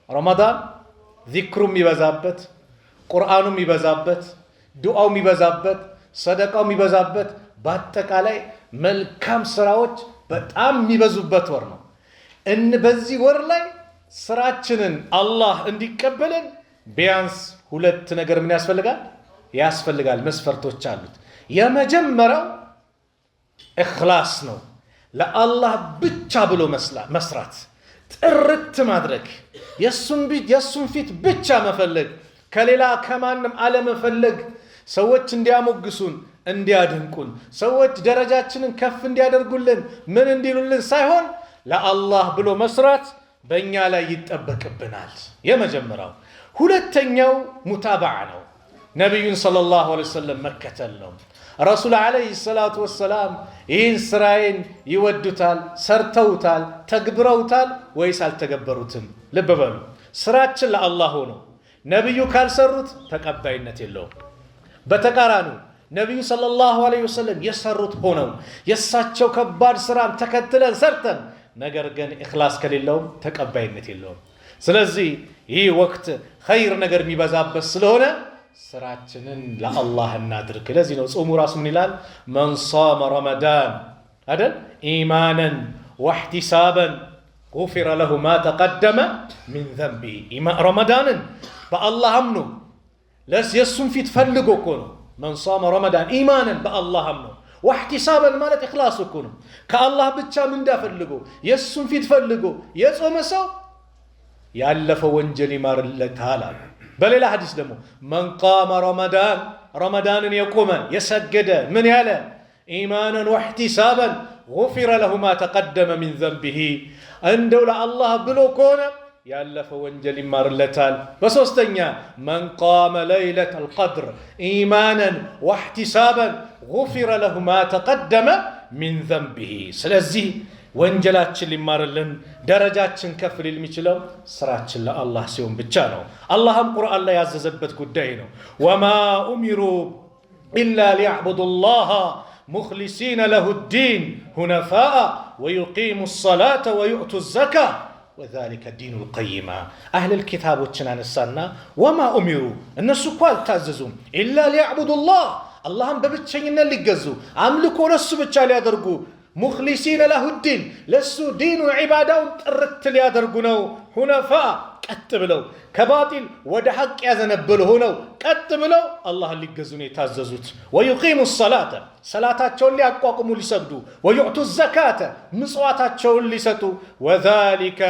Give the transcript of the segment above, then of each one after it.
ረመዳን ዚክሩም ይበዛበት፣ ቁርአኑም ይበዛበት፣ ዱዓውም ይበዛበት፣ ሰደቃውም ይበዛበት፣ በአጠቃላይ መልካም ስራዎች በጣም የሚበዙበት ወር ነው። በዚህ ወር ላይ ስራችንን አላህ እንዲቀበልን ቢያንስ ሁለት ነገር ምን ያስፈልጋል? መስፈርቶች አሉት። የመጀመሪያው ኢኽላስ ነው። ለአላህ ብቻ ብሎ መስራት፣ ጥርት ማድረግ፣ የሱን ፊት ብቻ መፈለግ፣ ከሌላ ከማንም አለመፈለግ፣ ሰዎች እንዲያሞግሱን እንዲያደንቁን፣ ሰዎች ደረጃችንን ከፍ እንዲያደርጉልን ምን እንዲሉልን ሳይሆን ለአላህ ብሎ መስራት በእኛ ላይ ይጠበቅብናል። የመጀመሪያው። ሁለተኛው ሙታባዓ ነው። ነቢዩን ሰለላሁ ዐለይሂ ወሰለም መከተል ነው። ረሱል ዐለይሂ ሰላቱ ወሰላም ይህን ስራዬን ይወዱታል፣ ሰርተውታል፣ ተግብረውታል ወይስ አልተገበሩትም? ልብ በሉ። ስራችን ለአላህ ሆኖ ነቢዩ ካልሰሩት ተቀባይነት የለውም። በተቃራኒ ነቢዩ ሰለላሁ ዐለይሂ ወሰለም የሰሩት ሆነው የእሳቸው ከባድ ስራም ተከትለን ሰርተን ነገር ግን ኢኽላስ ከሌለውም ተቀባይነት የለውም። ስለዚህ ይህ ወቅት ኸይር ነገር የሚበዛበት ስለሆነ ስራችንን ለአላህ እናድርግ። ለዚህ ነው ጾሙ ራሱ ምን ይላል? መን ሷመ ረመዳን አይደል ኢማናን ወህቲሳባን ጉፊረ ለሁ ማ ተቀደመ ሚን ዘንቢሂ። ረመዳንን በአላህ አምኖ የሱን ፊት ፈልጎ እኮ ነው። መን ሷመ ረመዳን ኢማናን በአላህ አምኖ ወህቲሳባን ማለት ኢኽላስ እኮ ነው። ከአላህ ብቻ ምንዳ ፈልጎ የሱን ፊት ፈልጎ የጾመ ሰው ያለፈው ወንጀል ይማርለታል አለ። በሌላ ሐዲስ ደግሞ መን ቃመ ረመዳንን የቆመ የሰገደ ምን ያለ ኢማናን ወህቲሳባን ጉፊረ ለሁ ማ ተቀደመ ሚን ዘንቢሂ፣ እንደው ለአላህ ብሎ ከሆነ ያለፈው ወንጀል ይማርለታል። በሶስተኛ መን ቃመ ለይለተል ቀድር ኢማናን ወህቲሳባን ጉፊረ ለሁ ማ ተቀደመ ሚን ዘንቢሂ። ስለዚህ ወንጀላችን ሊማርልን ደረጃችን ከፍ ሊል የሚችለው ስራችን ለአላህ ሲሆን ብቻ ነው። አላህም ቁርአን ላይ ያዘዘበት ጉዳይ ነው። ወማ ኡሚሩ ኢላ ሊያዕቡዱ ላህ ሙኽሊሲነ ለሁ ዲን ሁነፋአ ወዩቂሙ ሰላተ ወዩእቱ ዘካ ወዛሊከ ዲኑል ቀይማ። አህለል ኪታቦችን አነሳና ወማ ኡሚሩ እነሱ እኮ አልታዘዙም ኢላ ሊያዕቡዱ ላህ አላህም በብቸኝነት ሊገዙ አምልኮ ለሱ ብቻ ሊያደርጉ ሙኽሊሲነ ለሁ ዲን ለሱ ዲኑ ዒባዳውን ጥርት ሊያደርጉ ነው። ሁነፋ ቀጥ ብለው ከባጢል ወደ ሐቅ ያዘነበሉ ሆነው ቀጥ ብለው አላህን ሊገዙ ነው የታዘዙት። ወዩቂሙ ሰላተ ሰላታቸውን ሊያቋቁሙ ሊሰግዱ፣ ወዩዕቱ ዘካተ ምጽዋታቸውን ሊሰጡ። ወዛሊከ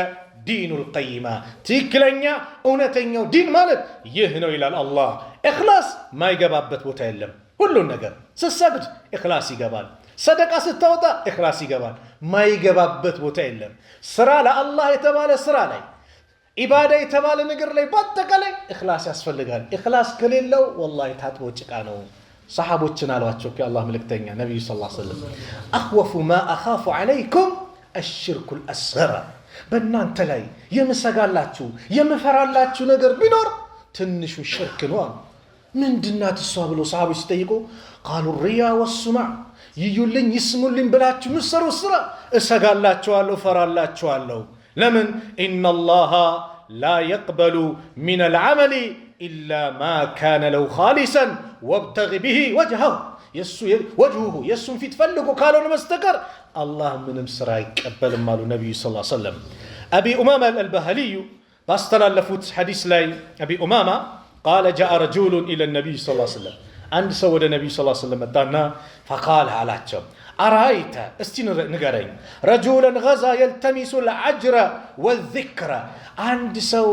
ዲኑል ቀይማ ትክክለኛ እውነተኛው ዲን ማለት ይህ ነው ይላል አላህ። ኢኽላስ ማይገባበት ቦታ የለም። ሁሉን ነገር ስትሰግድ ኢኽላስ ይገባል። ሰደቃ ስታወጣ ኢኽላስ ይገባል። ማይገባበት ቦታ የለም። ስራ ለአላህ የተባለ ስራ ላይ ኢባዳ የተባለ ነገር ላይ በአጠቃላይ ኢኽላስ ያስፈልጋል። ኢኽላስ ከሌለው ወላሂ ታጥቦ ጭቃ ነው። ሰሓቦችን አሏቸው የአላህ መልእክተኛ ነቢዩ ሰለላሁ ዐለይሂ ወሰለም አኽወፉ ማ አኻፉ ዐለይኩም አሽርኩል አስገር፣ በእናንተ ላይ የምሰጋላችሁ የምፈራላችሁ ነገር ቢኖር ትንሹ ሽርክ ነው አሉ። ምንድናት እሷ ብሎ ሰሓቦች ሲጠይቁ ቃሉ ሪያ ወሱማዕ፣ ይዩልኝ ይስሙልኝ ብላችሁ ምሰሩ ስራ እሰጋላችኋለሁ ፈራላችኋለሁ። ለምን ኢነላሃ ላ የቅበሉ ሚነል ዐመሊ ኢላ ማ ካነ ለው ኻሊሰን ወብተጊ ቢሂ ወጅሀሁ፣ የሱን ፊት ፈልጎ ካልሆነ በስተቀር አላህ ምንም ስራ አይቀበልም አሉ ነቢዩ ሰለላሁ ዐለይሂ ወሰለም። አቢ ኡማማ አልባህሊዩ ባስተላለፉት ሐዲስ ላይ አቢ ኡማማ ቃለ ጃአ ረጁሉን ኢለ ነቢይ ሰለላሁ ዐለይሂ ወሰለም፣ አንድ ሰው ወደ ነቢዩ ሰለላሁ ዐለይሂ ወሰለም መጣና ፈቃለ አላቸው አራይተ እስቲ ንገረኝ፣ ረጁለን ገዛ የልተሚሱ ልአጅረ ወዚክረ፣ አንድ ሰው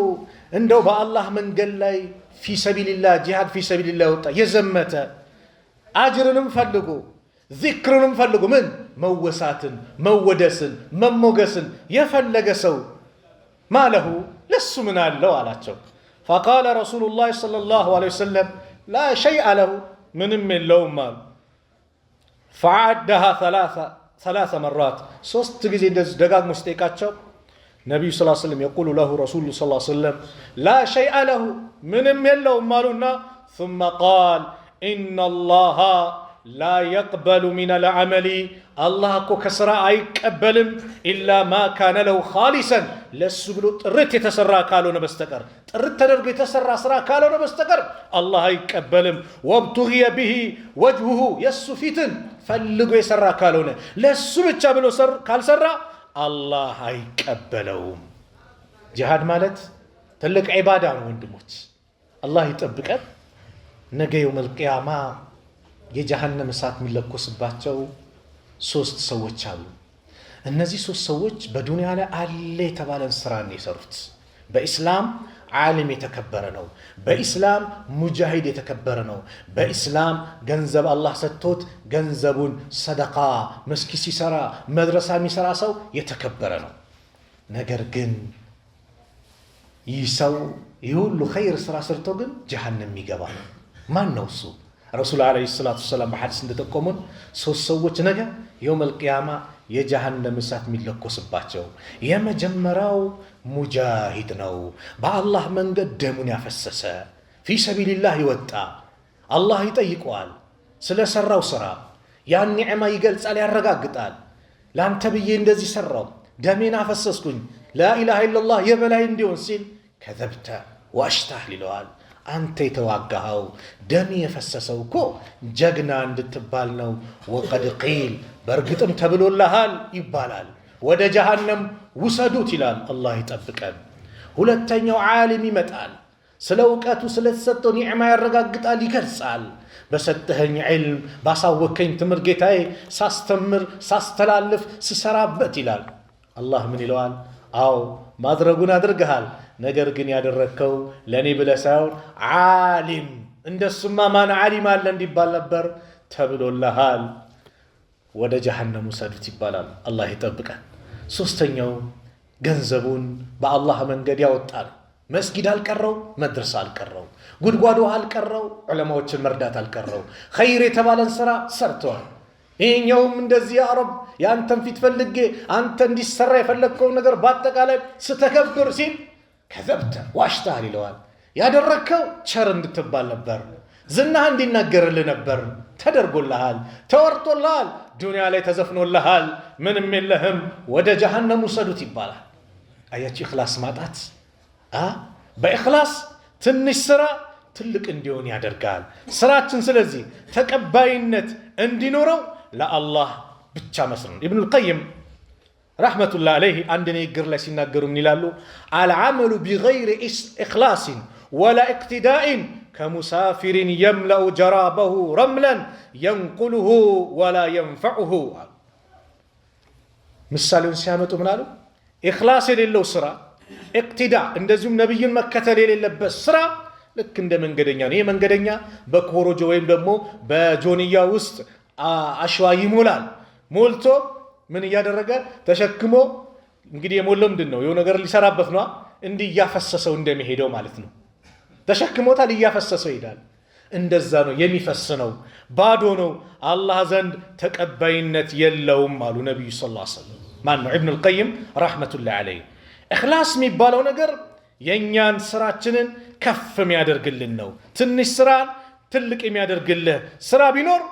እንደው በአላህ መንገድ ላይ ፊ ሰቢልላህ ጂሃድ ፊ ሰቢልላህ ወጣ የዘመተ አጅርንም ፈልጎ ዚክርንም ፈልጎ ምን መወሳትን መወደስን መሞገስን የፈለገ ሰው ማለሁ ለሱ ምን አለው አላቸው። ፈቃለ ረሱሉላህ ሰለላሁ ዐለይሂ ወሰለም ላ ሸይአ ለሁ ምንም የለውም አሉ። ፈዓደሃ ሰላሰ መራት ሶስት ጊዜ እንደዚህ ደጋግሞ ሲጠይቃቸው ነቢዩ ሰለላሁ ዐለይሂ ወሰለም የቁሉ ለሁ ረሱሉ ሰለላሁ ዐለይሂ ወሰለም ላ ሸይአ ለሁ ምንም የለውም አሉና ثم قال إن الله لا يقبل من العمل الله أكو كسرى أي قبلم إلا ما كان له خالصا لسبلو ترت يتسرى كالون بستقر ترت تدرج يتسرى سرى كالون بستقر الله أي قبلم وابتغي به وجهه يسفتن فلقوا يسرى كالون لسبت شابلو سر كال سرى الله أي قبلهم جهاد مالت تلك عبادة وندموت الله يطبقك نجا يوم القيامة የጀሃነም እሳት የሚለኮስባቸው ሶስት ሰዎች አሉ። እነዚህ ሶስት ሰዎች በዱንያ ላይ አለ የተባለን ስራ ነው የሰሩት። በእስላም ዓሊም የተከበረ ነው። በእስላም ሙጃሂድ የተከበረ ነው። በእስላም ገንዘብ አላህ ሰጥቶት ገንዘቡን ሰደቃ መስጊድ ሲሰራ መድረሳ የሚሰራ ሰው የተከበረ ነው። ነገር ግን ይህ ሰው ይሁሉ ኸይር ስራ ሰርቶ ግን ጀሃነም ይገባል። ማን ነው እሱ? ረሱል ዓለይሂ ሰላቱ ወሰላም በሐዲስ እንደጠቆሙን ሶስት ሰዎች ነገ የውመል ቂያማ የጀሃነም እሳት የሚለኮስባቸው። የመጀመሪያው ሙጃሂድ ነው። በአላህ መንገድ ደሙን ያፈሰሰ ፊ ሰቢልላህ ይወጣ። አላህ ይጠይቀዋል ስለሰራው ስራ። ያን ኒዕማ ይገልጻል፣ ያረጋግጣል። ላንተ ብዬ እንደዚህ ሰራው፣ ደሜን አፈሰስኩኝ፣ ላኢላሃ ኢለላህ የበላይ እንዲሆን ሲል ከዘብተ ወአሽታህ ይለዋል። አንተ የተዋጋኸው ደም የፈሰሰው እኮ ጀግና እንድትባል ነው። ወቀድ ቂል በእርግጥም ተብሎልሃል ይባላል። ወደ ጀሃነም ውሰዱት ይላል። አላህ ይጠብቀን። ሁለተኛው ዓሊም ይመጣል። ስለ እውቀቱ ስለተሰጠው ኒዕማ ያረጋግጣል፣ ይገልጻል። በሰጠኸኝ ዒልም ባሳወከኝ ትምህርት ጌታዬ ሳስተምር ሳስተላልፍ ስሰራበት ይላል። አላህ ምን ይለዋል? አዎ ማድረጉን አድርገሃል፣ ነገር ግን ያደረከው ለኔ ብለህ ሳይሆን ዓሊም እንደሱማ ማን ዓሊም አለ እንዲባል ነበር ተብሎልሃል። ወደ ጀሃነም ውሰዱት ይባላል። አላህ ይጠብቀን። ሶስተኛው ገንዘቡን በአላህ መንገድ ያወጣል። መስጊድ አልቀረው፣ መድረሳ አልቀረው፣ ጉድጓድ ውሃ አልቀረው፣ ዑለማዎችን መርዳት አልቀረው፣ ኸይር የተባለን ስራ ሰርተዋል። ይሄኛውም እንደዚህ ያ ረብ ያንተን ፊት ፈልጌ አንተ እንዲሰራ የፈለግከው ነገር በአጠቃላይ ስተከብር ሲል ከዘብተ ዋሽታል ይለዋል። ያደረከው ቸር እንድትባል ነበር፣ ዝናህ እንዲናገርልህ ነበር። ተደርጎልሃል፣ ተወርቶልሃል፣ ዱንያ ላይ ተዘፍኖልሃል፣ ምንም የለህም፣ ወደ ጀሃነም ውሰዱት ይባላል። አያችሁ ኢኽላስ ማጣት። በኢኽላስ ትንሽ ስራ ትልቅ እንዲሆን ያደርጋል ስራችን። ስለዚህ ተቀባይነት እንዲኖረው ለአላህ ብቻ መስለን ኢብኑል ቀይም ረሕመቱላህ ዐለይሂ አንድ ንግግር ላይ ሲናገሩ ምን ይላሉ? አልዓመሉ ቢገይሪ ኢኽላስን ወላ ኢቅትዳኢን ከሙሳፊሪን የምለኡ ጀራበሁ ረምለን የንቁልሁ ወላ የንፈዑሁ። ምሳሌውን ሲያመጡ ምን አሉ? ኢኽላስ የሌለው ስራ፣ ኢቅትዳ እንደዚሁም ነቢይን መከተል የሌለበት ስራ ልክ እንደ መንገደኛ ነው። ይሄ መንገደኛ በኮሮጆ ወይም ደግሞ በጆንያ ውስጥ አሸዋ ይሞላል። ሞልቶ ምን እያደረገ ተሸክሞ እንግዲህ የሞላው ምንድን ነው? የሆነ ነገር ሊሰራበት ነው። እንዲህ እያፈሰሰው እንደሚሄደው ማለት ነው። ተሸክሞታል፣ እያፈሰሰው ይሄዳል። እንደዛ ነው የሚፈስ ነው፣ ባዶ ነው፣ አላህ ዘንድ ተቀባይነት የለውም አሉ ነቢዩ ሰለላሁ ዐለይሂ ወሰለም። ማን ነው? ኢብኑል ቀይም ረሕመቱላህ ዐለይሂ። ኢኽላስ የሚባለው ነገር የእኛን ስራችንን ከፍ የሚያደርግልን ነው። ትንሽ ስራን ትልቅ የሚያደርግልህ ስራ ቢኖር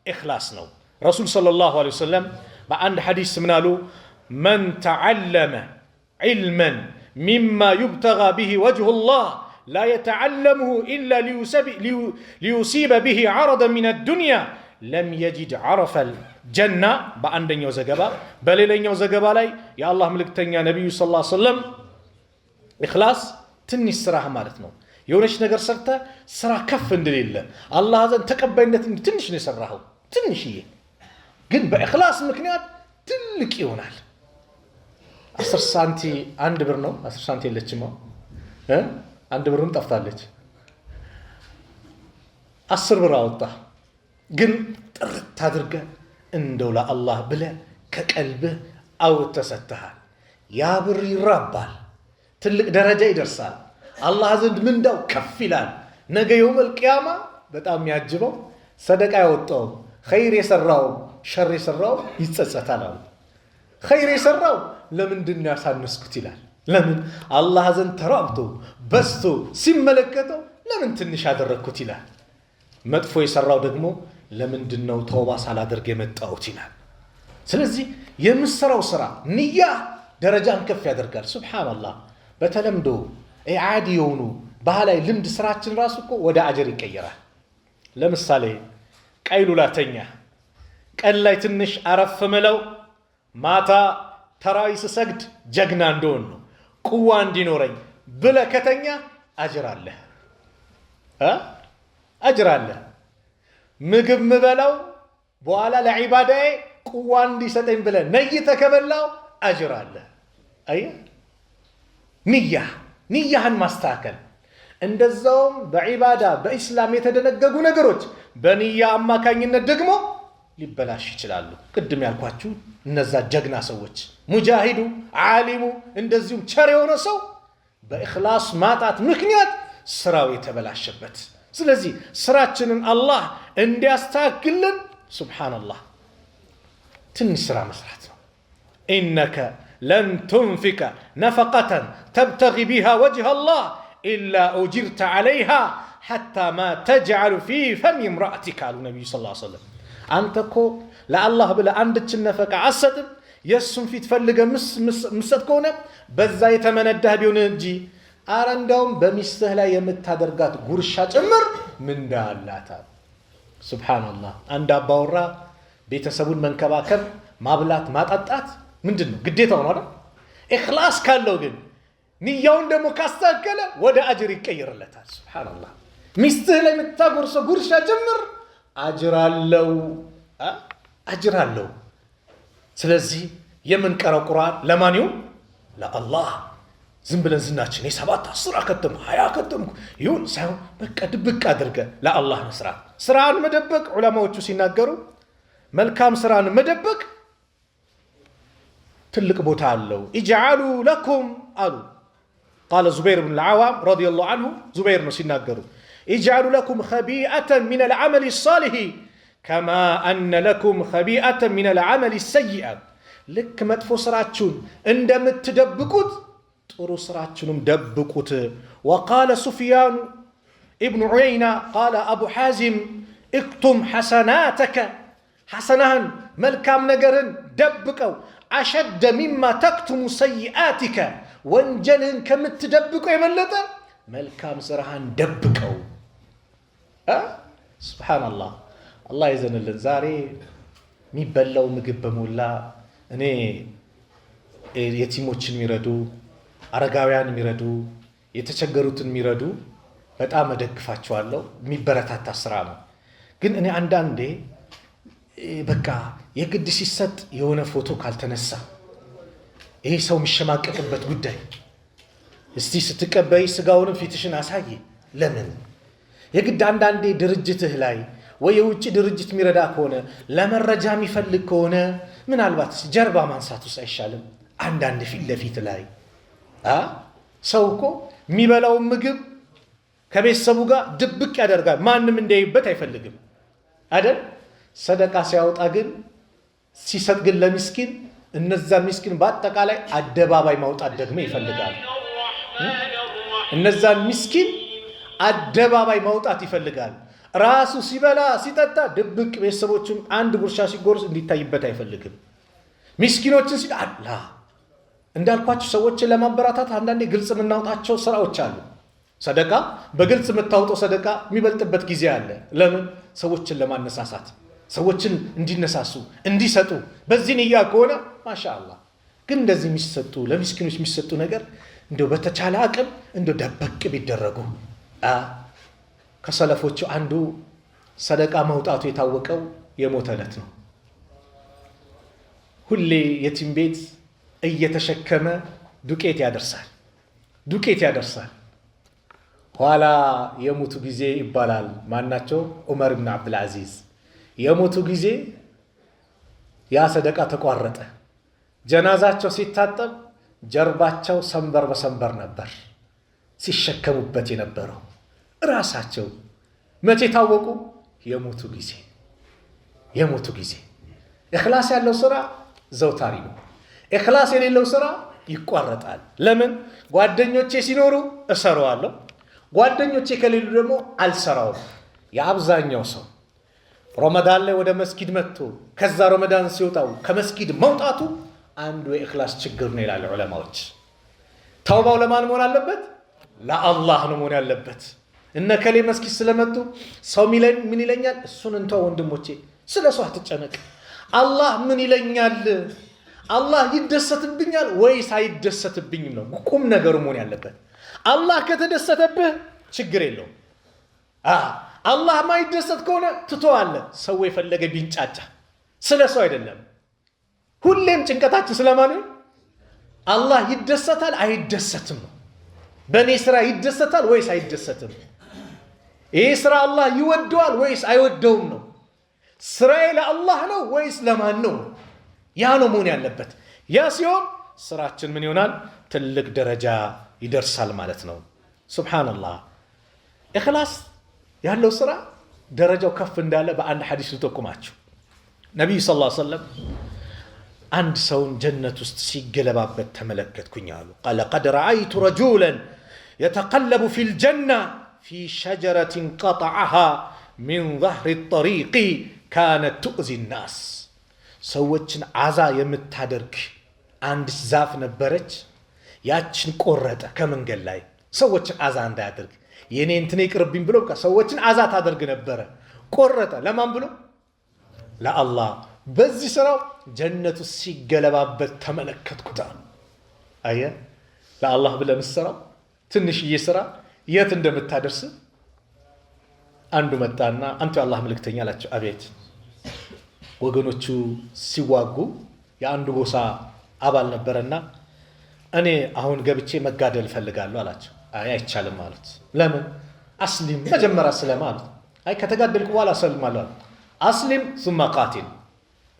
ኢኽላስ ነው። ረሱል ሰለላሁ ዐለይሂ ወሰለም በአንድ ሐዲስ ምን አሉ? መን ተዓለመ ዒልመን ሚማ ዩብተጋ ቢሂ ወጅሁላህ ላ የተዓለምሁ ኢላ ሊዩሲበ ቢሂ ዐረደን ሚነ ዱንያ ለም የጅድ ዐረፈል ጀና። በአንደኛው ዘገባ። በሌላኛው ዘገባ ላይ የአላህ መልእክተኛ ነቢዩ ሰለላሁ ዐለይሂ ወሰለም ኢኽላስ ትንሽ ስራህ ማለት ነው። የሆነች ነገር ሰርተ ስራ ከፍ እንድሌለ አላህ ዘንድ ተቀባይነት ትንሽ ነው የሰራኸው፣ ትንሽዬ ግን በኢኽላስ ምክንያት ትልቅ ይሆናል። 10 ሳንቲ አንድ ብር ነው። 10 ሳንቲ የለችም፣ አንድ ብርም ጠፍታለች። 10 ብር አወጣ፣ ግን ጥርት አድርገህ እንደው ለአላህ ብለህ ከቀልብህ አውጥተህ ሰጥተሃል። ያ ብር ይራባል፣ ትልቅ ደረጃ ይደርሳል፣ አላህ ዘንድ ምንዳው ከፍ ይላል። ነገ የውመል ቂያማ በጣም የሚያጅበው ሰደቃ ያወጣው ኸይር የሰራው ሸር የሰራው ይጸጸታል አሉ። ኸይር የሰራው ለምንድን ነው ያሳነስኩት ይላል። ለምን አላህ ዘንድ ተራብቶ በስቶ ሲመለከተው ለምን ትንሽ ያደረግኩት ይላል። መጥፎ የሰራው ደግሞ ለምንድነው ተውባ ሳላደርግ የመጣሁት ይላል። ስለዚህ የምሰራው ስራ ንያ ደረጃን ከፍ ያደርጋል። ሱብሃንአላህ በተለምዶ ዓዲ የሆኑ ባህላዊ ልምድ ስራችን ራሱ እኮ ወደ አጀር ይቀየራል። ለምሳሌ ቀይሉላተኛ ቀን ላይ ትንሽ አረፍ ምለው ማታ ተራዊ ስሰግድ ጀግና እንደሆን ነው ቁዋ እንዲኖረኝ ብለህ ከተኛ አጅር አለ። ምግብ ምበላው በኋላ ለዒባዳዬ ቁዋ እንዲሰጠኝ ብለህ ነይተህ ከበላው አጅር አለ። ንያህን ማስተካከል። እንደዛውም በዒባዳ በኢስላም የተደነገጉ ነገሮች በንያ አማካኝነት ደግሞ ሊበላሽ ይችላሉ። ቅድም ያልኳችሁ እነዛ ጀግና ሰዎች ሙጃሂዱ፣ ዓሊሙ እንደዚሁም ቸር የሆነ ሰው በእኽላስ ማጣት ምክንያት ስራው የተበላሸበት። ስለዚህ ስራችንን አላህ እንዲያስተካክልን ሱብሃንአላህ ትንሽ ስራ መስራት ነው። ኢነከ ለን ቱንፊቀ ነፈቀተን ተብተጊ ቢሃ ወጅህ አላህ ኢላ ኡጅርተ ዓለይሃ ሐታ ማ ተጅዐሉ ፊ ፈሚ እምረእቲከ አሉ ነቢዩ ሰለላሁ ዐለይሂ ወሰለም። አንተ እኮ ለአላህ ብለህ አንድችን ነፈቃ አሰጥም የእሱን ፊት ፈልገህ ምሰጥ ከሆነ በዛ የተመነዳህ ቢሆን እንጂ አረ እንዳውም በሚስትህ ላይ የምታደርጋት ጉርሻ ጭምር ምንዳ አላት። ሱብሃንአላህ አንድ አባወራ ቤተሰቡን መንከባከብ፣ ማብላት፣ ማጠጣት ምንድን ነው ግዴታው ነው አይደል? ኢኽላስ ካለው ግን ንያውን ደግሞ ካስተካከለ ወደ አጅር ይቀየርለታል። ሱብሃንአላህ ሚስትህ ላይ የምታጎርሰው ጉርሻ ጭምር አጅር አለው። ስለዚህ የምንቀረው ቁርአን ለማን ይሁን? ለአላህ። ዝም ብለን ዝናችን 7 10 አከተምኩ 20 አከተምኩ ይሁን ሳይሆን በቃ ድብቅ አድርገህ ለአላህ መስራት። ስራን መደበቅ ዑለማዎቹ ሲናገሩ መልካም ስራን መደበቅ ትልቅ ቦታ አለው። ኢጅዓሉ ለኩም አሉ ቃለ ዙበይር ብን ልዓዋም ረዲየላሁ አንሁ ዙበይር ነው ሲናገሩ ኢጅዓሉ ለኩም ኸቢአተን ሚን ልዓመል ሳሊሒ ከማ አነ ለኩም ኸቢአተን ሚን ልዓመል ሰይአ። ልክ መጥፎ ስራችሁን እንደምትደብቁት ጥሩ ስራችሁንም ደብቁት። ወቃለ ሱፍያኑ ኢብኑ ዑየይና ቃለ አቡ ሓዚም እክቱም ሐሰናተከ ሐሰናህን መልካም ነገርን ደብቀው አሸደ ሚማ ተክቱሙ ሰይአቲከ ወንጀልህን ከምትደብቀው የበለጠ መልካም ስራህን ደብቀው። ሱብሓነላህ አላህ ይዘንልን። ዛሬ የሚበላው ምግብ በሞላ እኔ የቲሞችን የሚረዱ አረጋውያን የሚረዱ የተቸገሩትን የሚረዱ በጣም እደግፋቸዋለሁ። የሚበረታታ ስራ ነው። ግን እኔ አንዳንዴ በቃ የግድ ሲሰጥ የሆነ ፎቶ ካልተነሳ ይሄ ሰው የሚሸማቀቅበት ጉዳይ። እስቲ ስትቀበይ ስጋውንም ፊትሽን አሳይ። ለምን የግድ አንዳንዴ ድርጅትህ ላይ ወይ የውጭ ድርጅት የሚረዳ ከሆነ ለመረጃ የሚፈልግ ከሆነ ምናልባት ጀርባ ማንሳት ውስጥ አይሻልም? አንዳንድ ፊት ለፊት ላይ ሰው እኮ የሚበላውን ምግብ ከቤተሰቡ ጋር ድብቅ ያደርጋል። ማንም እንዳይበት አይፈልግም አይደል? ሰደቃ ሲያወጣ ግን ሲሰጥ ግን ለሚስኪን እነዛ ሚስኪን በአጠቃላይ አደባባይ ማውጣት ደግሞ ይፈልጋል። እነዛን ሚስኪን አደባባይ ማውጣት ይፈልጋል። ራሱ ሲበላ ሲጠጣ ድብቅ ቤተሰቦችም አንድ ጉርሻ ሲጎርስ እንዲታይበት አይፈልግም። ሚስኪኖችን ሲጣላ እንዳልኳቸው ሰዎችን ለማበራታት አንዳንዴ ግልጽ የምናውጣቸው ስራዎች አሉ። ሰደቃ በግልጽ የምታወጣው ሰደቃ የሚበልጥበት ጊዜ አለ። ለምን? ሰዎችን ለማነሳሳት፣ ሰዎችን እንዲነሳሱ እንዲሰጡ። በዚህ ንያ ከሆነ ማሻአላህ። ግን እንደዚህ የሚሰጡ ለሚስኪኖች የሚሰጡ ነገር እንደው በተቻለ አቅም እንደው ደበቅ ቢደረጉ። ከሰለፎቹ አንዱ ሰደቃ መውጣቱ የታወቀው የሞተ ዕለት ነው። ሁሌ የቲም ቤት እየተሸከመ ዱቄት ያደርሳል። ኋላ የሞቱ ጊዜ ይባላል። ማናቸው? ዑመር ብን አብዱልዓዚዝ የሞቱ ጊዜ ያ ሰደቃ ተቋረጠ። ጀናዛቸው ሲታጠብ ጀርባቸው ሰንበር በሰንበር ነበር ሲሸከሙበት የነበረው። ራሳቸው መቼ ታወቁ? የሞቱ ጊዜ። ኢኽላስ ያለው ስራ ዘውታሪ ነው። ኢኽላስ የሌለው ስራ ይቋረጣል። ለምን? ጓደኞቼ ሲኖሩ እሰራዋለሁ፣ ጓደኞቼ ከሌሉ ደግሞ አልሰራውም። የአብዛኛው ሰው ረመዳን ላይ ወደ መስጊድ መጥቶ ከዛ ረመዳን ሲወጣው ከመስጊድ መውጣቱ አንዱ የእኽላስ ችግር ነው ይላሉ ዑለማዎች። ተውባው ለማን መሆን አለበት? ለአላህ ነው መሆን ያለበት። እነ ከሌ መስጊድ ስለመጡ ሰው ምን ይለኛል እሱን እንተው ወንድሞቼ፣ ስለ ሰው አትጨነቅ። አላህ ምን ይለኛል፣ አላህ ይደሰትብኛል ወይስ አይደሰትብኝም ነው ቁም ነገሩ መሆን ያለበት። አላህ ከተደሰተብህ ችግር የለውም። አላህ ማይደሰት ከሆነ ትተዋለህ። ሰው የፈለገ ቢንጫጫ ስለ ሰው አይደለም። ሁሌም ጭንቀታችን ስለማን ነው? አላህ ይደሰታል አይደሰትም ነው። በእኔ ስራ ይደሰታል ወይስ አይደሰትም? ይህ ስራ አላህ ይወደዋል ወይስ አይወደውም ነው። ስራዬ ለአላህ ነው ወይስ ለማን ነው? ያ ነው መሆን ያለበት። ያ ሲሆን ስራችን ምን ይሆናል? ትልቅ ደረጃ ይደርሳል ማለት ነው። ሱብሃንአላህ። ኢኽላስ ያለው ስራ ደረጃው ከፍ እንዳለ በአንድ ሐዲስ ልጠቁማችሁ። ነቢዩ ሰለላሁ ዐለይሂ ወሰለም አንድ ሰውን ጀነት ውስጥ ሲገለባበት ተመለከትኩኝ አሉ። ቃለ ቀድ ረአይቱ ረጁለን የተቀለቡ ፊል ጀና ፊ ሸጀረትን ቀጠዐሃ ሚን ظህሪ ጠሪቂ ካነት ቱእዚ ናስ። ሰዎችን አዛ የምታደርግ አንድ ዛፍ ነበረች። ያችን ቆረጠ ከመንገድ ላይ ሰዎችን አዛ እንዳያደርግ። የኔ እንትን ይቅርብኝ ብሎ ሰዎችን አዛ ታደርግ ነበረ። ቆረጠ። ለማን ብሎ? ለአላህ። በዚህ ስራው ጀነቱ ሲገለባበት ተመለከትኩት። አየ ለአላህ ብለህ የምትሰራው ትንሽዬ ስራ የት እንደምታደርስ። አንዱ መጣና አንተ የአላህ መልእክተኛ አላቸው። አቤት። ወገኖቹ ሲዋጉ የአንዱ ጎሳ አባል ነበረና እኔ አሁን ገብቼ መጋደል እፈልጋለሁ አላቸው። አይ አይቻልም አሉት። ለምን? አስሊም መጀመሪያ ስለማ አሉት። አይ ከተጋደልኩ በኋላ ሰልማለሁ አሉት። አስሊም ثم قاتل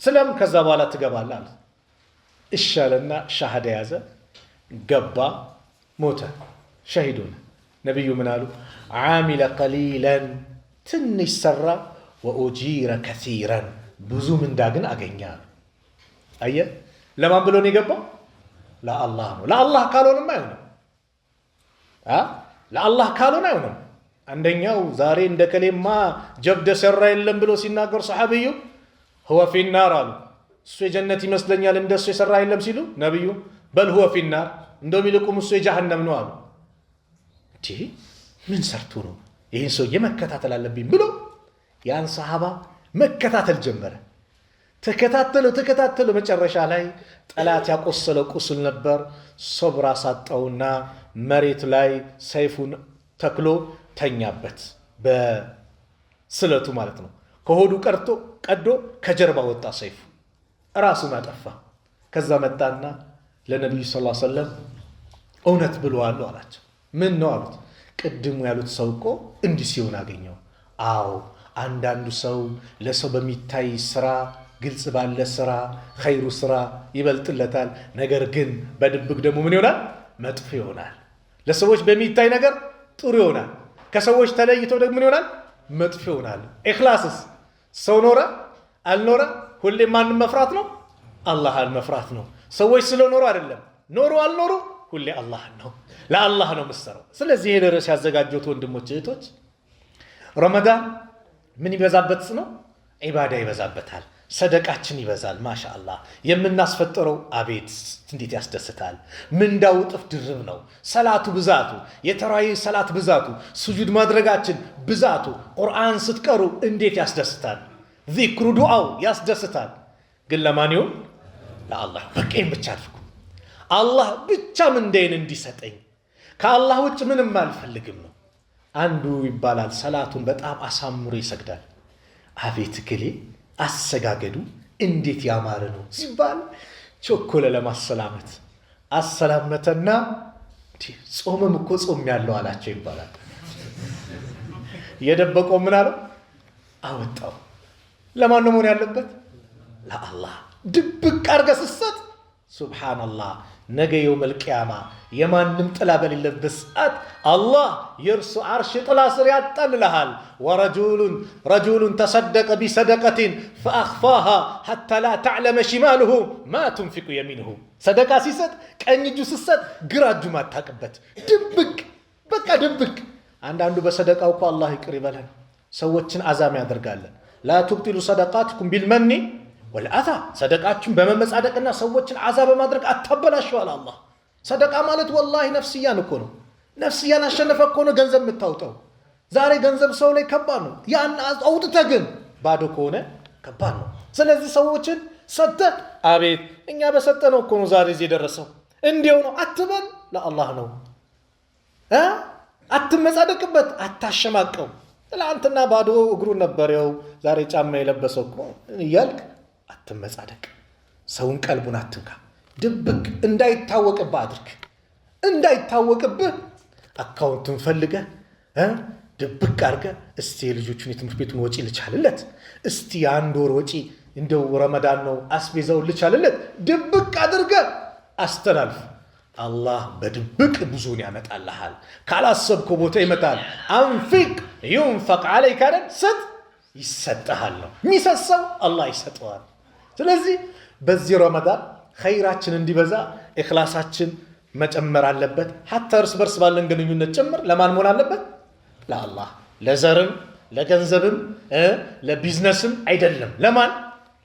ስለም ከዛ በኋላ ትገባለህ አሉት። እሻለና ሻሃዳ ያዘ፣ ገባ፣ ሞተ፣ ሸሂድ ሆነ። ነብዩ ምን አሉ? ዓሚለ ቀሊለን ትንሽ ሰራ፣ ወኡጂረ ከሲረን ብዙ ምንዳ ግን አገኘ አሉ። አየ ለማን ብሎ ነው የገባው? ለአላህ ነው። ለአላህ ካልሆነም አይሆንም። ለአላህ ካልሆነ አይሆንም። አንደኛው ዛሬ እንደ ከሌማ ጀብደ ሰራ የለም ብሎ ሲናገር ሰሐቢዩ ሁወ ፊናር አሉ። እሱ የጀነት ይመስለኛል እንደሱ የሰራ የለም ሲሉ ነብዩ በል ሁወ ፊናር እንደውም ይልቁም እሱ የጀሃነም ነው አሉ። እንዴ ምን ሰርቶ ነው ይህን ሰውዬ መከታተል አለብኝ ብሎ ያን ሰሃባ መከታተል ጀመረ። ተከታተሉ። መጨረሻ ላይ ጠላት ያቆሰለው ቁስል ነበር። ሶብር አሳጣውና መሬት ላይ ሰይፉን ተክሎ ተኛበት፣ በስለቱ ማለት ነው። ከሆዱ ቀዶ ከጀርባ ወጣ ሰይፉ፣ ራሱን አጠፋ። ከዛ መጣና ለነብዩ ሰለላሁ ዐለይሂ ወሰለም እውነት ብለዋል አላቸው። ምን ነው አሉት። ቅድሙ ያሉት ሰው እኮ እንዲህ ሲሆን አገኘው። አዎ አንዳንዱ ሰው ለሰው በሚታይ ስራ ግልጽ ባለ ስራ ኸይሩ ስራ ይበልጥለታል። ነገር ግን በድብቅ ደግሞ ምን ይሆናል? መጥፎ ይሆናል። ለሰዎች በሚታይ ነገር ጥሩ ይሆናል፣ ከሰዎች ተለይቶ ደግሞ ምን ይሆናል? መጥፎ ይሆናል። ኢኽላስስ ሰው ኖረ አልኖረ ሁሌ ማንም መፍራት ነው? አላህን መፍራት ነው። ሰዎች ስለኖሩ አይደለም፣ ኖሩ አልኖሩ ሁሌ አላህን ነው፣ ለአላህ ነው የምትሰራው። ስለዚህ ይሄ ርዕስ ያዘጋጀሁት ወንድሞች እህቶች፣ ረመዳን ምን ይበዛበት ነው? ዒባዳ ይበዛበታል። ሰደቃችን ይበዛል። ማሻአላህ የምናስፈጥረው አቤት እንዴት ያስደስታል። ምንዳው እጥፍ ድርብ ነው። ሰላቱ ብዛቱ፣ የተራዊ ሰላት ብዛቱ፣ ስጁድ ማድረጋችን ብዛቱ፣ ቁርአን ስትቀሩ እንዴት ያስደስታል። ዚክሩ ዱዓው ያስደስታል። ግን ለማን ይሁን? ለአላህ። በቀኝ ብቻ አድርጉ። አላህ ብቻ ምንዳዬን እንዲሰጠኝ ከአላህ ውጭ ምንም አልፈልግም ነው። አንዱ ይባላል ሰላቱን በጣም አሳምሮ ይሰግዳል። አቤት ግሌ አሰጋገዱ እንዴት ያማረ ነው ሲባል ቾኮለ ለማሰላመት አሰላመተና ጾምም እኮ ጾም ያለው አላቸው ይባላል። የደበቀው ምን አለው? አወጣው። ለማን ነው መሆን ያለበት? ለአላህ። ድብቅ አድርገህ ስትሰጥ ሱብሃንአላህ ነገ የውመል ቂያማ የማንም ጥላ በሌለበት ሰዓት አላህ የእርሱ አርሽ ጥላ ስር ያጠልልሃል። ረጁሉን ተሰደቀ ቢሰደቀትን ፈአኽፋሃ ሐታ ላ ተዕለመ ሽማልሁ ማ ቱንፊቁ የሚንሁ። ሰደቃ ሲሰጥ ቀኝ እጁ ስትሰጥ ግራ እጁ ማታቅበት ድብቅ፣ በቃ ድብቅ። አንዳንዱ በሰደቃው እኮ አላህ ይቅር ይበለን ሰዎችን አዛም ያደርጋለን። لا تبطلوا صدقاتكم بالمن والأذى صدقاتكم بممصادقنا ሰዎችን አዛ በማድረግ አታበላሹ አለ አላህ ሰደቃ ማለት والله ነፍስያን እኮ ነው ነፍስያን አሸነፈ እኮ ነው ገንዘብ የምታውጣው ዛሬ ገንዘብ ሰው ላይ ከባድ ነው ያን አውጥተህ ግን ባዶ ከሆነ ከባድ ነው ስለዚህ ሰዎችን ሰጠ አቤት እኛ በሰጠነው እኮ ነው ዛሬ እዚህ ደረሰው እንዲው ነው አትበል ለአላህ ነው አትመጻደቅበት አታሸማቀው ለአንተና ባዶ እግሩን ነበርው ዛሬ ጫማ የለበሰው እኮ ይያልክ አትመጻደቅ ሰውን ቀልቡን አትንካ ድብቅ እንዳይታወቅብህ አድርግ እንዳይታወቅብህ አካውንቱን ፈልገ ድብቅ አርገ እስቲ ልጆቹን የትምህርት ቤቱን ወጪ ልቻልለት እስቲ አንድ ወር ወጪ እንደው ረመዳን ነው አስቤዛው ልቻልለት ድብቅ አድርገ አስተላልፍ አላህ በድብቅ ብዙን ያመጣልሃል ካላሰብከው ቦታ ይመጣል አንፊቅ ينفق عليك ሰጥ ይሰጣል ነው ሚሰሰው አላህ ይሰጣዋል ስለዚህ በዚህ ረመዳን ኸይራችን እንዲበዛ ኢኽላሳችን መጨመር አለበት hatta እርስ በርስ ባለን ግንኙነት ጭምር ለማን መሆን አለበት ለአላህ ለዘርም ለገንዘብም ለቢዝነስም አይደለም ለማን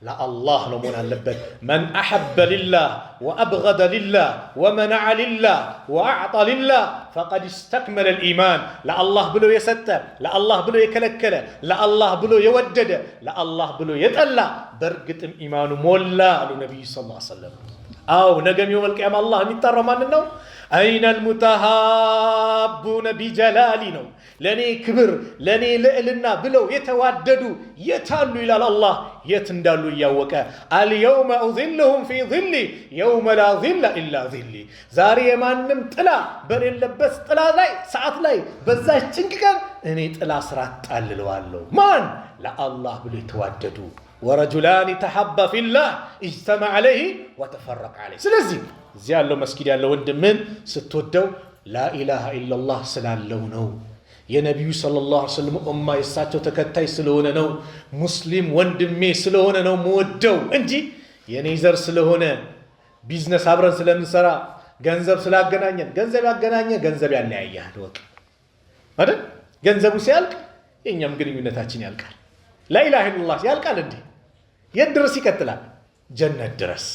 لله نمون اللبت من أحب لله وأبغض لله ومنع لله وأعطى لله فقد استكمل الإيمان لا الله بلو يستر لا الله بلو يكلكل لا الله بلو يودد لا الله بلو يتألى برقة إيمان مولا النبي صلى الله عليه وسلم أو نجم يوم القيامة الله نترى من النوم أين المتهابون بجلالنا لني كبر لني لئلنا بلو يتواددوا يتالوا إلى الله يتندالوا يوكا اليوم أظلهم في ظلي يوم لا ظل إلا ظلي زاري ما نمتلا بل اللبس تلا لاي ساعت لاي بزاش تنككا اني تلا سرات تقللوا اللو من لا الله بلو يتواددوا ورجلان تحبا في الله اجتمع عليه وتفرق عليه سلزي زيالو مسكين يالو وندمن ستودو لا إله إلا الله سلالو نو يا نبي صلى الله عليه وسلم أمة يساتو تكتاي سلونا نو مسلم وندمي سلونا نو مودو انجي يا نيزر سلونا بيزنس عبرن سلم سرا ገንዘብ ስላገናኘን ገንዘብ ያገናኘ ገንዘብ ያለያያል ወቅ አይደል ገንዘቡ ሲያልቅ የኛም ግንኙነታችን ያልቃል لا إله إلا الله ያልቃል እንዴ የድረስ ይከተላል ጀነት ድረስ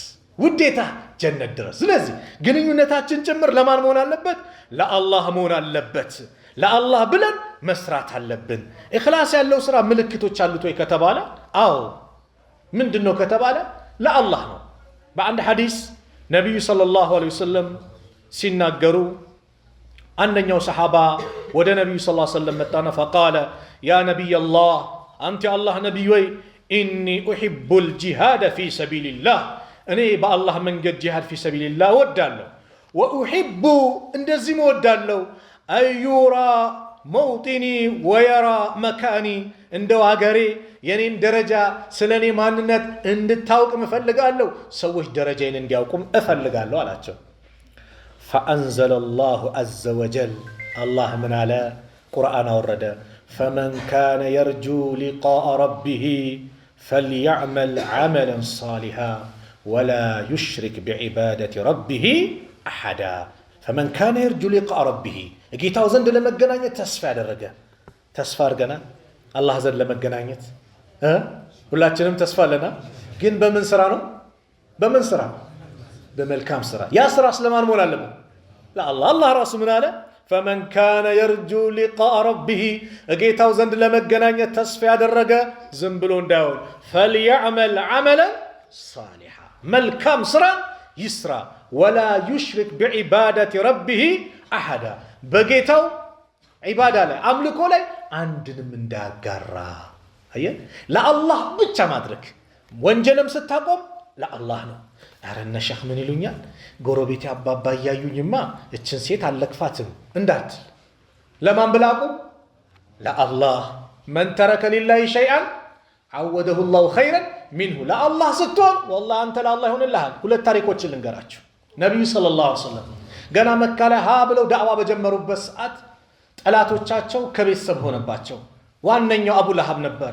ውዴታ ጀነት ድረስ ስለዚህ ግንኙነታችን ጭምር ለማን መሆን አለበት ለአላህ መሆን አለበት ለአላህ ብለን መስራት አለብን ኢኽላስ ያለው ስራ ምልክቶች አሉት ወይ ከተባለ አዎ ምንድነው ከተባለ ለአላህ ነው በአንድ ሐዲስ ነብዩ ሰለላሁ ዐለይሂ ወሰለም ሲናገሩ አንደኛው ሰሃባ ወደ ነብዩ ሰለላሁ ዐለይሂ ወሰለም መጣና فقال يا نبي الله انت الله نبي ወይ اني احب الجهاد في سبيل الله እኔ በአላህ መንገድ ጂሃድ في سبيل الله ወዳለሁ واحب እንደዚህ ወዳለሁ አዩራ موطني ويرى مكاني እንደው ሀገሬ የኔን ደረጃ ስለኔ ማንነት እንድታውቅ እፈልጋለሁ ሰዎች ደረጃዬን እንዲያውቁም እፈልጋለሁ አላቸው فأنزل الله عز وجل الله من على قرآن ورد فمن كان يرجو لقاء ربه فليعمل عملا صالحا ولا يشرك بعبادة ربه أحدا فمن كان يرجو لقاء ربه ጌታው ዘንድ ለመገናኘት ተስፋ ያደረገ ተስፋ አርገና አላህ ዘንድ ለመገናኘት ሁላችንም ተስፋ ለና ግን በምን ስራ ነው በምን ስራ በመልካም ስራ ያ ስራ ስለማን መሆን አለበት ለአላህ አላህ ራሱ ምን አለ فمن كان يرجو لقاء ربه ጌታው ዘንድ ለመገናኘት ተስፋ ያደረገ ዝም ብሎ እንዳይሆን فليعمل عملا صالحا መልካም ስራ ይስራ ولا يشرك بعبادة ربه أحدا በጌታው ዒባዳ ላይ አምልኮ ላይ አንድንም እንዳጋራ አየ ለአላህ ብቻ ማድረግ ወንጀልም ስታቆም ለአላህ ነው አረነ ሸህ ምን ይሉኛል ጎረቤቴ አባባ ያዩኝማ እችን ሴት አለክፋትም እንዳት ለማን ብላቁም ለአላህ من ترك لله شيئا عوده الله خيرا منه ለአላህ ስትሆን والله አንተ ለአላህ ይሁንልሃል ሁለት ታሪኮችን ልንገራችሁ ነብዩ ሰለላሁ ዐለይሂ ወሰለም ገና መካ ላይ ብለው ዳዕዋ በጀመሩበት ሰዓት ጠላቶቻቸው ከቤተሰብ ሆነባቸው ዋነኛው አቡ ለሃብ ነበር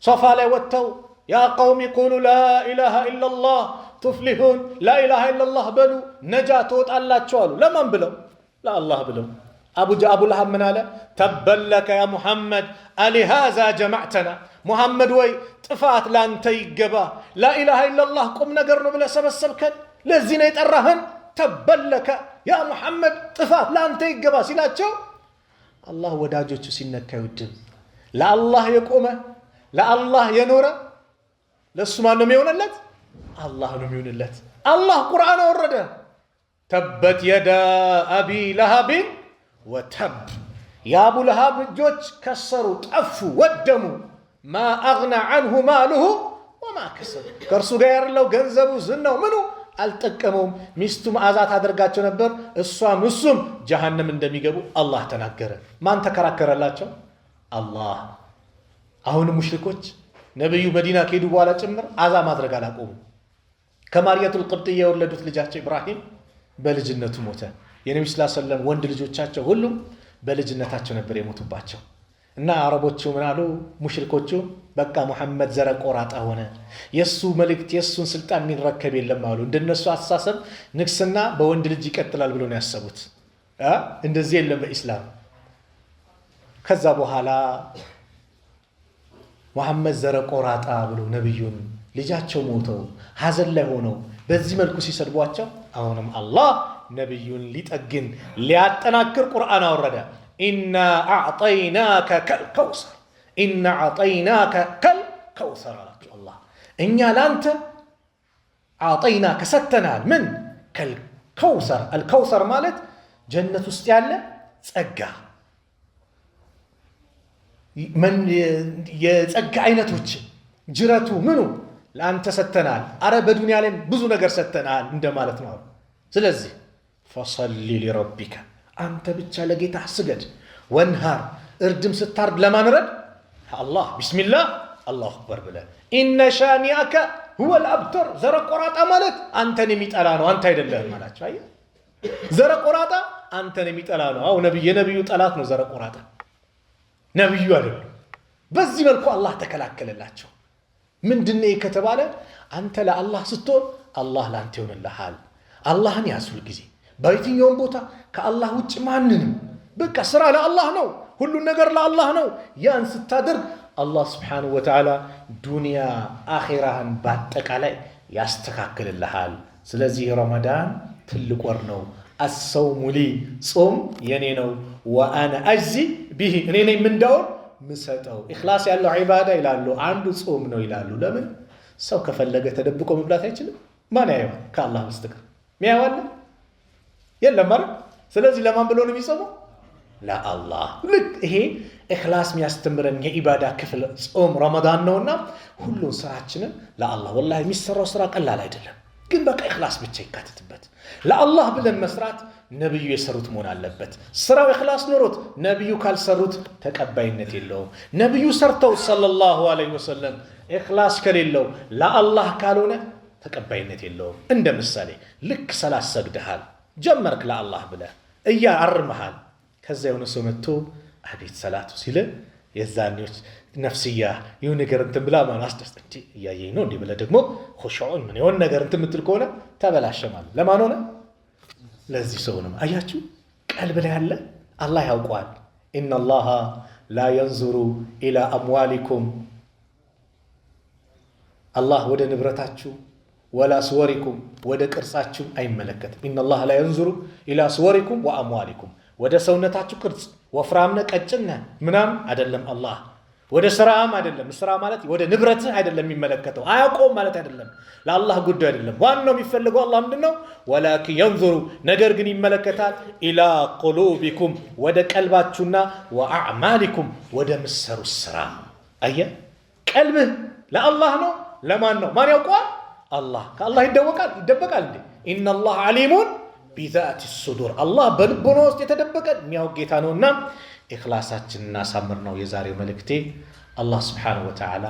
ሶፋ ላይ ወጥተው ያ ቀውም ይቁሉ ላ ኢላሃ ኢላላህ ትፍሊሁን ላ ኢላሃ ኢላላህ በሉ ነጃ ትወጣላችሁ አሉ ለማን ብለው ለአላህ ብለው አቡ ለሃብ ምን አለ? ተበለከ ያ ሙሐመድ አሊሃዛ ጀማዕተና፣ ሙሐመድ ወይ ጥፋት ላንተ ይገባ፣ ላኢላሃ ኢላላህ ቁም ነገር ነው ብለህ ሰበሰብከን፣ ለዚህ ነው የጠራህን። ተበለከ ያ ሙሐመድ ጥፋት ላንተ ይገባ ሲላቸው አላህ ወዳጆቹ ሲነካ ይወድም። ለአላህ የቆመ ለአላህ የኖረ ለሱ ማን ነው የሚሆንለት? አላህ ነው የሚሆንለት። አላህ ቁርአን አወረደ። ተበት የዳ አቢ ለሃብን ወተብ፣ የአቡ ለሃብ እጆች ከሰሩ፣ ጠፉ፣ ወደሙ። ማ አግና አንሁ ማሉሁ ወማ ከሰብ፣ ከእርሱ ጋር ያለው ገንዘቡ፣ ዝናው፣ ምኑ አልጠቀመውም። ሚስቱ መዓዛ ታደርጋቸው ነበር፣ እሷም እሱም ጀሃነም እንደሚገቡ አላህ ተናገረ። ማን ተከራከረላቸው? አላህ። አሁንም ሙሽሪኮች ነብዩ መዲና ከሄዱ በኋላ ጭምር አዛ ማድረግ አላቆሙ። ከማርያቱል ቅብጥያ የወለዱት ልጃቸው ኢብራሂም በልጅነቱ ሞተ። የነብዩ ሰለላሁ ዐለይሂ ወሰለም ወንድ ልጆቻቸው ሁሉም በልጅነታቸው ነበር የሞቱባቸው። እና አረቦቹ ምን አሉ? ሙሽሪኮቹ በቃ ሙሐመድ ዘረ ቆራጣ ሆነ፣ የሱ መልእክት የሱን ስልጣን የሚረከብ የለም አሉ። እንደነሱ አስተሳሰብ ንግስና በወንድ ልጅ ይቀጥላል ብሎ ነው ያሰቡት። እንደዚህ የለም በኢስላም። ከዛ በኋላ ሙሐመድ ዘረ ቆራጣ ብሎ ነብዩን ልጃቸው ሞተው ሐዘን ላይ ሆነው በዚህ መልኩ ሲሰድቧቸው አሁንም አላህ ነብዩን ሊጠግን ሊያጠናክር ቁርአን አወረደ። ኢና አዕጠይናከ ከልከውሰር፣ ኢና አዕጠይናከ ከልከውሰር አላቸው አላህ። እኛ ላንተ አዕጠይናከ ሰተናል። ምን? ከልከውሰር። አልከውሰር ማለት ጀነት ውስጥ ያለ ጸጋ፣ የጸጋ አይነቶች ጅረቱ ምኑ ለአንተ ሰተናል። አረ በዱንያ ላይ ብዙ ነገር ሰተናል እንደማለት ነው። ስለዚህ ፈሰሊ ሊረቢከ፣ አንተ ብቻ ለጌታ ስገድ። ወንሃር፣ እርድም ስታርድ ለማን ረድ? አላህ። ቢስሚላህ አላሁ አክበር ብለህ። ኢነ ሻኒአከ ሁወል አብተር፣ ዘረ ቆራጣ ማለት አንተን የሚጠላ ነው፣ አንተ አይደለህም አላቸው። አየህ፣ ዘረ ቆራጣ አንተን የሚጠላ ነው። አው የነብዩ ጠላት ነው ዘረ ቆራጣ፣ ነብዩ አይደለም። በዚህ መልኩ አላህ ተከላከለላቸው። ምንድነው ከተባለ አንተ ለአላህ ስትሆን አላህ ላንተ ይሆንልሃል። አላህን ያዝ ሁል ጊዜ በየትኛውም ቦታ ከአላህ ውጭ ማንንም። በቃ ስራ ለአላህ ነው፣ ሁሉን ነገር ለአላህ ነው። ያን ስታደርግ አላህ ስብሓንሁ ወተዓላ ዱንያ አኺራህን በአጠቃላይ ያስተካክልልሃል። ስለዚህ ረመዳን ትልቅ ወር ነው። አሰውሙ ሊ፣ ጾም የኔ ነው። ወአነ አጅዚ ቢሂ፣ እኔ ነኝ ምንዳውን ምሰጠው። ኢኽላስ ያለው ዒባዳ ይላሉ፣ አንዱ ጾም ነው ይላሉ። ለምን? ሰው ከፈለገ ተደብቆ መብላት አይችልም። ማን ያየዋል? ከአላህ በስተቀር ሚያየዋል የለም አይደል? ስለዚህ ለማን ብሎ ነው የሚጾመው? ለአላህ። ልክ ይሄ ኢኽላስ የሚያስተምረን የዒባዳ ክፍል ጾም ረመዳን ነውና ሁሉን ስራችንን ለአላህ። ወላሂ የሚሰራው ስራ ቀላል አይደለም፣ ግን በቃ ኢኽላስ ብቻ ይካተትበት። ለአላህ ብለን መስራት ነብዩ የሰሩት መሆን አለበት። ስራው ኢኽላስ ኖሮት ነብዩ ካልሰሩት ተቀባይነት የለውም። ነብዩ ሰርተው ሰለላሁ ዐለይሂ ወሰለም ኢኽላስ ከሌለው ለአላህ ካልሆነ ተቀባይነት የለውም። እንደ ምሳሌ ልክ ሰላት ሰግደሃል፣ ጀመርክ ለአላህ ብለህ እያአርመሃል። ከዛ የሆነ ሰው መጥቶ አቤት ሰላቱ ሲል የዛኔዎች ነፍስያ ይሁን ነገር እንትን ብላ ማን አስደስት እንጂ እያየኝ ነው እንዲህ ብለህ ደግሞ ኹሹዑን ምን የሆነ ነገር እንትን የምትል ከሆነ ተበላሸማል። ለማን ሆነ? ለዚህ ሰው ነው። አያችሁ፣ ቀልብ ላይ ያለ አላህ ያውቀዋል። ኢነላሃ ላ የንዙሩ ኢላ አምዋሊኩም፣ አላህ ወደ ንብረታችሁ ወላ ስወሪኩም፣ ወደ ቅርጻችሁ አይመለከትም። ኢነላሃ ላ የንዙሩ ኢላ ስወሪኩም ወአምዋሊኩም፣ ወደ ሰውነታችሁ ቅርጽ ወፍራምነ ቀጭነ ምናምን አይደለም። አላህ ወደ ስራም አይደለም። ስራ ማለት ወደ ንብረትህ አይደለም የሚመለከተው፣ አያውቀውም ማለት አይደለም። ለአላህ ጉዳይ አይደለም። ዋናው የሚፈልገው አላህ ምንድነው? ወላኪን የንዙሩ፣ ነገር ግን ይመለከታል። ኢላ ቁሉቢኩም፣ ወደ ቀልባችሁና ወአዕማሊኩም፣ ወደ ምሰሩ ስራ። አየህ፣ ቀልብህ ለአላህ ነው። ለማን ነው? ማን ያውቀዋል? አላህ። ከአላህ ይደበቃል እንዴ? ኢነላህ ዓሊሙን ቢዛቲ ሱዱር፣ አላህ በልቦና ውስጥ የተደበቀ የሚያውቅ ጌታ ነውና ኢኽላሳችንን እናሳምር ነው የዛሬው መልእክቴ። አላህ ስብሓነሁ ወተዓላ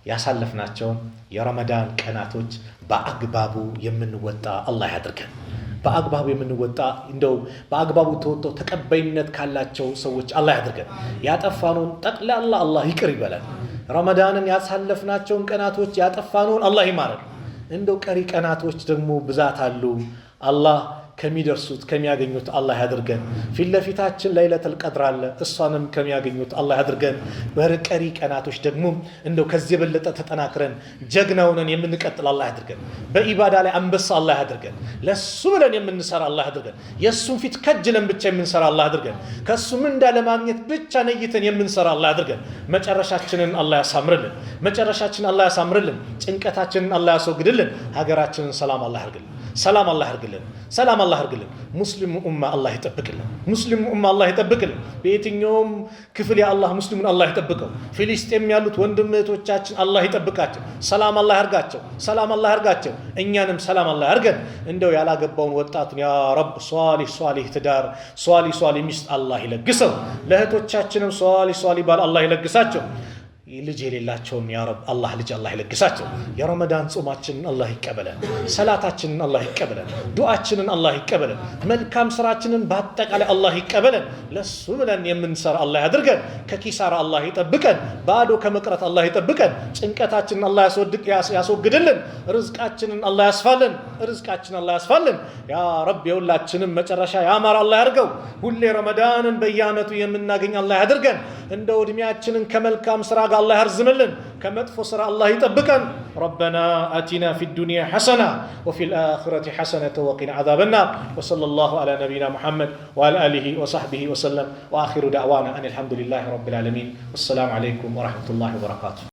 ያሳለፍናቸውን የረመዳን ቀናቶች በአግባቡ የምንወጣ አላህ ያድርገን። በአግባቡ የምንወጣ እንደው በአግባቡ ተወጥተው ተቀባይነት ካላቸው ሰዎች አላህ ያድርገን። ያጠፋነውን ጠቅላላ አላህ ይቅር ይበለን። ረመዳንን ያሳለፍናቸውን ቀናቶች ያጠፋነውን አላህ ይማረን። እንደው ቀሪ ቀናቶች ደግሞ ብዛት አሉ። አላህ ከሚደርሱት ከሚያገኙት አላህ ያድርገን ፊት ለፊታችን ለይለቱል ቀድር አለ እሷንም ከሚያገኙት አላህ ያድርገን በቀሪ ቀናቶች ደግሞ እንደው ከዚህ የበለጠ ተጠናክረን ጀግናውንን የምንቀጥል አላህ ያድርገን በኢባዳ ላይ አንበሳ አላህ ያድርገን ለሱ ብለን የምንሰራ አላህ ያድርገን የሱን ፊት ከጅለን ብቻ የምንሰራ አላህ ያድርገን ከሱ ምን እንዳለማግኘት ብቻ ነይተን የምንሰራ አላህ ያድርገን መጨረሻችንን አላህ ያሳምርልን መጨረሻችንን አላህ ያሳምርልን ጭንቀታችንን አላህ ያስወግድልን ሀገራችንን ሰላም አላህ ያርግልን ሰላም አላህ ያርግልን ሰላም አላህ ያርግልን ሙስሊሙ ኡማ አላህ ይጠብቅልን ሙስሊሙ ኡማ አላህ ይጠብቅልን በየትኛውም ክፍል ያአላህ ሙስሊሙን አላህ ይጠብቀው ፍልስጤም ያሉት ወንድም እህቶቻችን አላህ ይጠብቃቸው ሰላም አላህ ያርጋቸው ሰላም አላህ ያርጋቸው እኛንም ሰላም አላህ ያርገን እንደው ያላገባውን ወጣቱን ያ ረብ ሷሊህ ትዳር ሷሊህ ሚስት አላህ ይለግሰው ለእህቶቻችንም ሷሊህ ባል አላህ ይለግሳቸው ልጅ የሌላቸውም ያ ረብ አላህ ልጅ አላህ ይለግሳቸው የረመዳን ጾማችንን አላህ ይቀበለን ሰላታችንን አላህ ይቀበለን ዱዓችንን አላህ ይቀበለን መልካም ስራችንን በአጠቃላይ አላህ ይቀበለን ለሱ ብለን የምንሰራ አላህ ያድርገን ከኪሳራ አላህ ይጠብቀን ባዶ ከመቅረት አላህ ይጠብቀን ጭንቀታችንን አላህ ያስወግድልን ርዝቃችንን አላህ ያስፋልን ያ ረብ የሁላችንም መጨረሻ ያማረ አላህ ያርገው ሁሌ ረመዳንን በየዓመቱ የምናገኝ አላህ ያድርገን እንደው እድሜያችንን ከመልካም ስራ الله يرزم لنا كما تفسر الله يطبقا ربنا آتنا في الدنيا حسنة وفي الآخرة حسنة وقنا عذاب النار وصلى الله على نبينا محمد وعلى آله وصحبه وسلم وآخر دعوانا أن الحمد لله رب العالمين والسلام عليكم ورحمة الله وبركاته